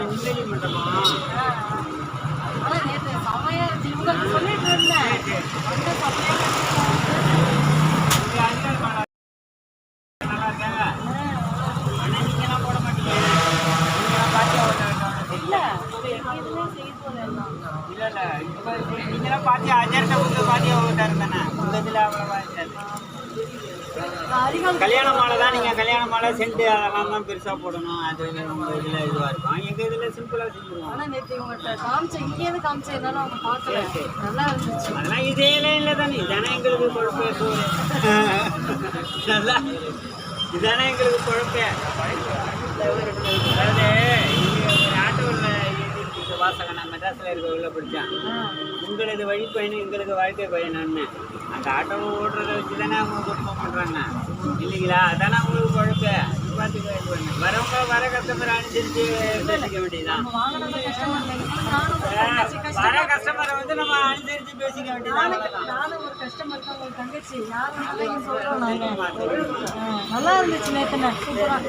நிம்மதி மண்டபம். ஆனால் நேற்று செமையா இருந்துச்சு. இவங்களுக்கு சொல்லிட்டு இருந்தேன் வந்து செமையாக நல்லா இருக்காங்க. ஆனால் நீங்களாம் போட மாட்டீங்க. நீங்களாம் பார்த்து இல்லை எதுவுமே செய்ய போதெல்லாம் இல்லை இல்லை இப்போ நீங்களாம் பார்த்து அஜர்ட்ட கொடுத்து பார்த்து ஓட்டாரு தானே உங்கள் இதில் அவ்வளோவா இருக்காது. கல்யாண மாலை தான் நீங்கள் கல்யாண மாலை சென்ட் அதெல்லாம் தான் பெருசாக போடணும். அது உங்கள் இதில் இதுவாக இருக்கும். எங்கள் இதில் சிம்பிளாக செஞ்சுருவோம். ஆனால் நேற்று இவங்கள்ட்ட காமிச்சேன் இங்கேருந்து காமிச்சேன் என்னாலும் அவங்க பார்க்கல. நல்லா இருந்துச்சு. அதெல்லாம் இதே இல்லை தானே இதானே எங்களுக்கு குழப்பம். நல்லா இதானே எங்களுக்கு குழப்பம். அதாவது ஆட்டோவில் வாசகம் நான் மெட்ராஸில் இருக்க உள்ள படித்தேன். உங்களது வழி பயணம் எங்களுக்கு வாழ்க்கை பயணம்னு அந்த ஆட்டோவை ஓடுறத வச்சு தானே அவங்க குடும்பம் பண்ணுறாங்க இல்லைங்களா? அதானே அவங்களுக்கு குழப்ப. பார்த்து வரவங்க வர கஸ்டமர் அனுசரித்து பேசிக்க வேண்டியதுதான். வர கஸ்டமரை வந்து நம்ம அனுசரித்து பேசிக்க வேண்டியதான். நானும் ஒரு கஸ்டமருக்கு அவங்க தங்கச்சி யாரும் சொல்கிறோம் நாங்கள். நல்லா இருந்துச்சு நேற்று சூப்பராக.